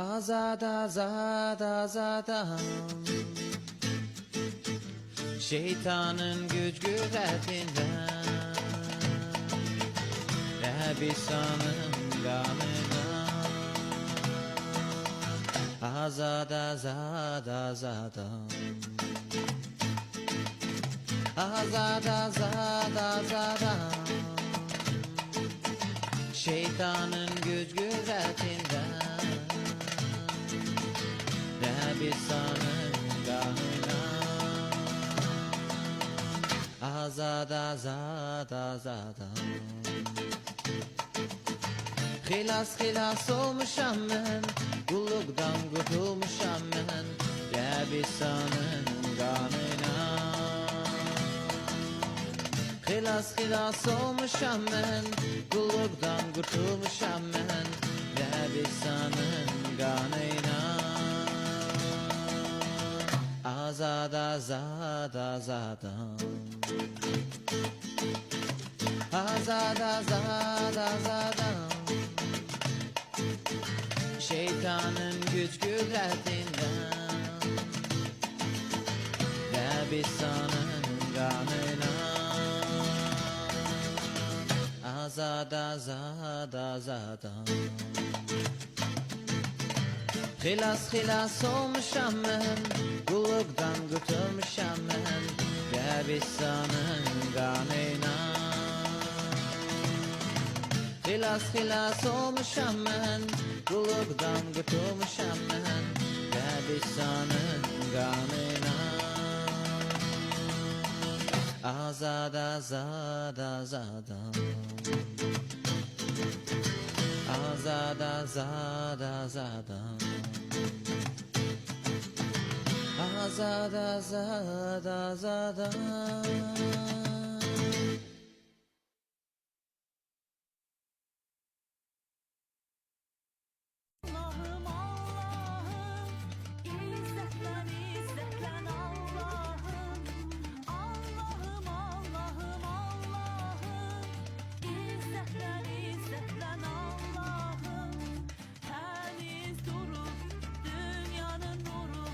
Azad azad azadam, şeytanın güç güvvetinden, Rabbisa'nın kanından. Azad azad azadam, azad azad azadam, şeytanın güç güvvetinden, Rabbisa'nın kanından. Azad azad azadam, Xilas olmuşam mən, kullukdan kurtulmuşam mən, Rabbisa'nın kanına. Xilas olmuşam mən, kullukdan kurtulmuşam mən, Rabbisa'nın kanına. Azad azad azadam, azad azad azadam, şeytanın güç güvvetinden, Rabbisa'nın kanına. Azad azad azadam, Xilas olmuşam mən, kullukdan kurtulmuşam mən, Rabbisa'nın kanına. Xilas olmuşam mən, kullukdan kurtulmuşam mən, Rabbisa'nın kanına. Azad azad azadam, azad azad azadam, azad azad azadam. Allah'ım Allah'ım İzzetlen izzetlen Allah'ım Allah'ım Allah'ım Allah'ım İzzetlen izzetlen Allah'ım Temiz durup dünyanın nuru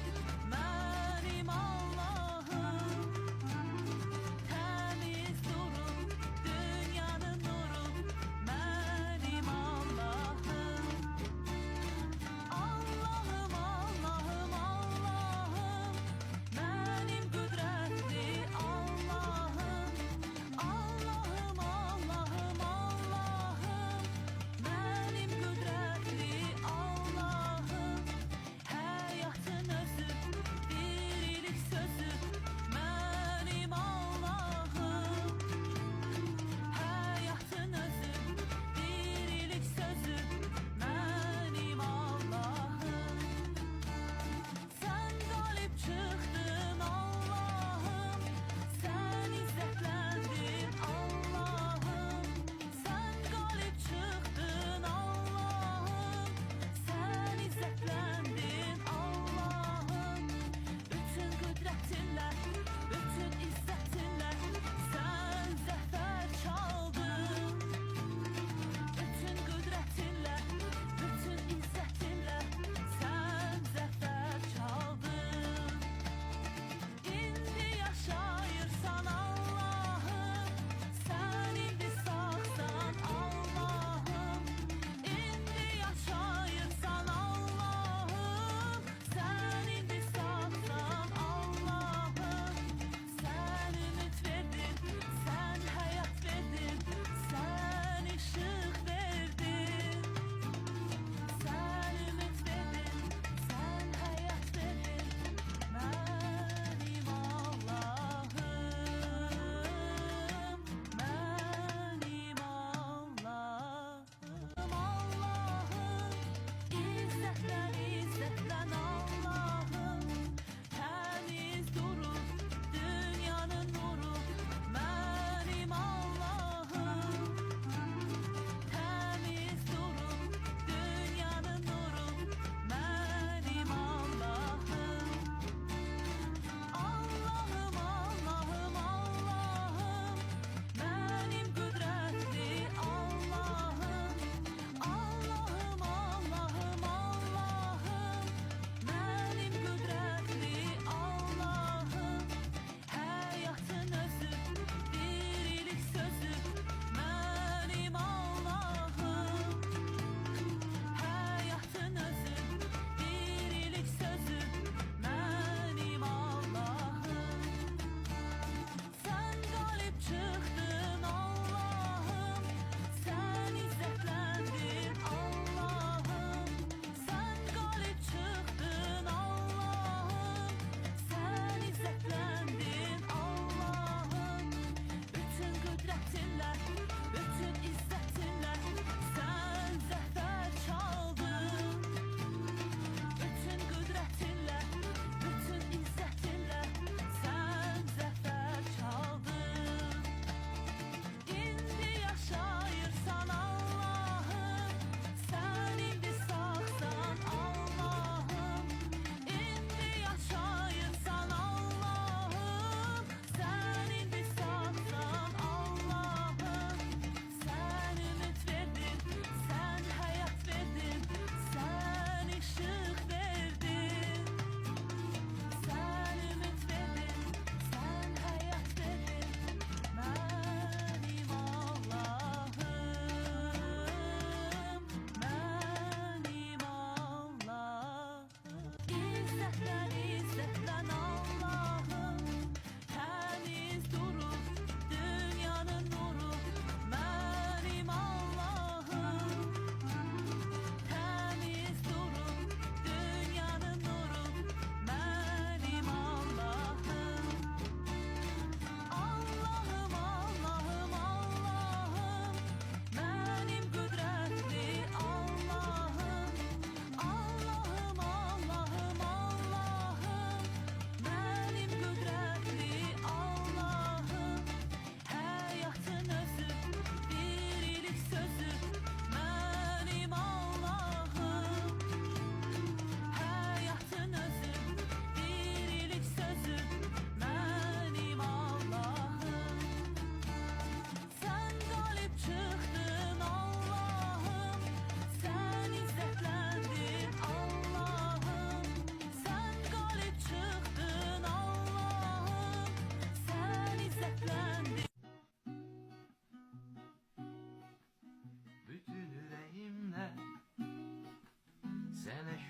benim Allah'ım Temiz durup dünyanın nuru benim Allah'ım Allah'ım Allah'ım Allah'ım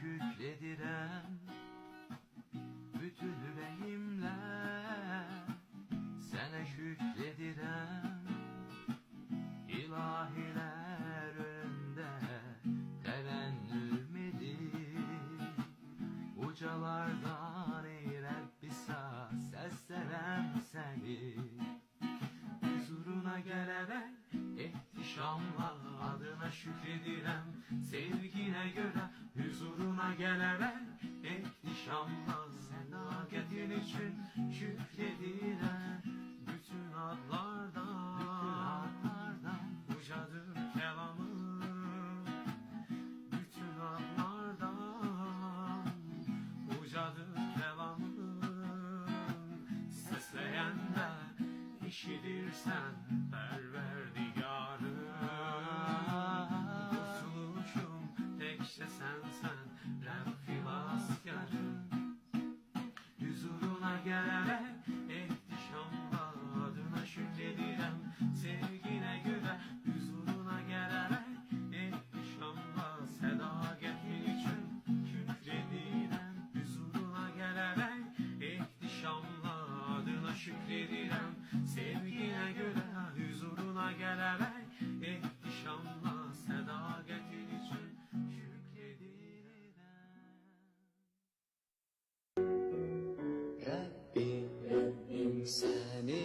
şükredirem bütün yüreğimle, sana şükredirem. İlahiler önünde terennümedir, ucalardan ey Rabbi seslenem seni. Huzuruna gelerek ihtişamla adına şükredirem, sevgine göre huzuruna gelerek ihtişamla sedaketin için şükredirem. Bütün adlardan ucadır kelamım, bütün adlardan ucadır kelamım. Sesleyende işidirsen Perverdigarım, kurtuluşum tekşe sensen Rabbim askerım. Huzuruna gelerek ihtişamla adına şükredirem, sevgine göre huzuruna gelerek ihtişamla sedaketin için şükredirem. Huzuruna gelerek ihtişamla adına şükredirem, sevgine göre huzuruna gelerek ihtişamla sedaketin için şükredirem. Rabbim seni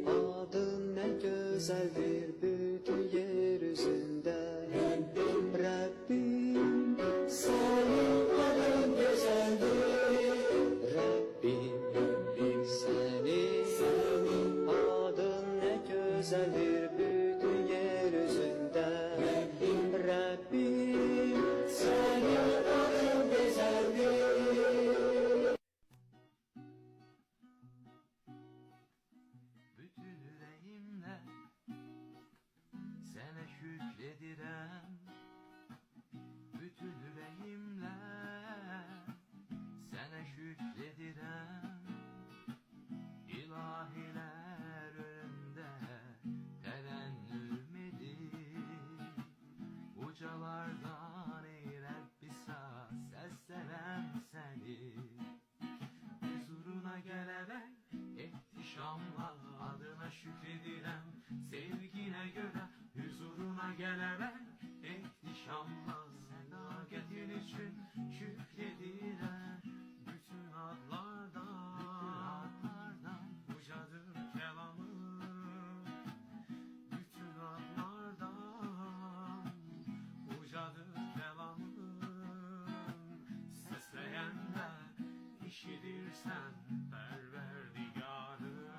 adın ne güzeldir bütün yeryüzünde. Rabbim senin adın güzeldir. Rabbim senin adın ne güzeldir bütün yeryüzünde. Rabbim senin adın güzeldir. Bütün yüreğimle sana şükredirem, bütün yüreğimle sana şükredirem. İlahiler önünde terennümedir, ucalardan ey Rabbi seslenem seni. Huzuruna gelerek ihtişamla adına şükredirem, sevgine göre huzuruna gelerek ihtişamla sedaketin için şükredirem. Bütün adlardan ucadır kelamım, bütün adlardan ucadır kelamım. Sesleyende işidirsen Perverdigarım,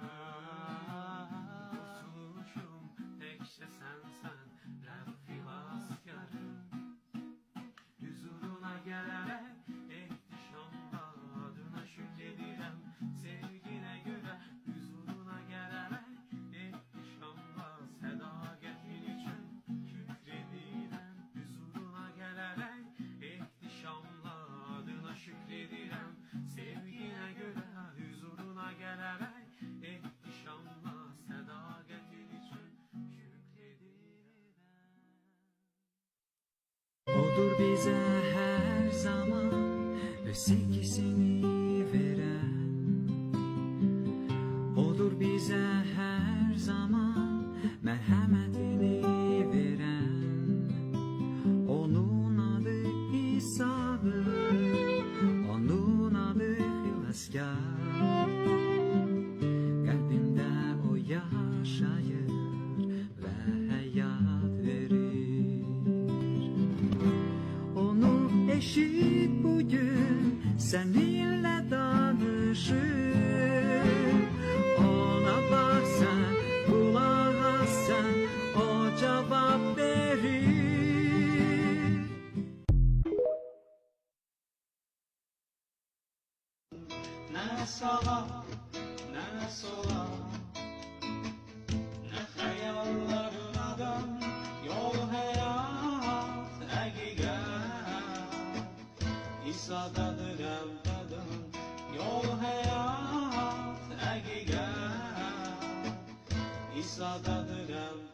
kurtuluşum tekşe sensen Rabbim askerım. Huzuruna gelerek ihtişamla adına şükredirem, sevgine göre huzuruna gelerek ihtişamla sedaketin için şükredirem. Huzuruna gelerek ihtişamla adına şükredirem, sevgine göre huzuruna gelerek ihtişamla sedaketin için şükredirem. Odur bize her zaman sevgisini veren, odur bize her zaman merhametini veren. Onun adı İsa'dır, onun adı Hilaskar. Kalbimde o yaşayır ve hayat verir. Onu eşit bugün seninle danışır. Ona bak sen, kulak as sen, o cevap verir. Ne sağa ne sola, ne hayallarına yol hayat hakikat. İsa'dadır evladım, yol hayat hakikat. İsa'dadır evladım.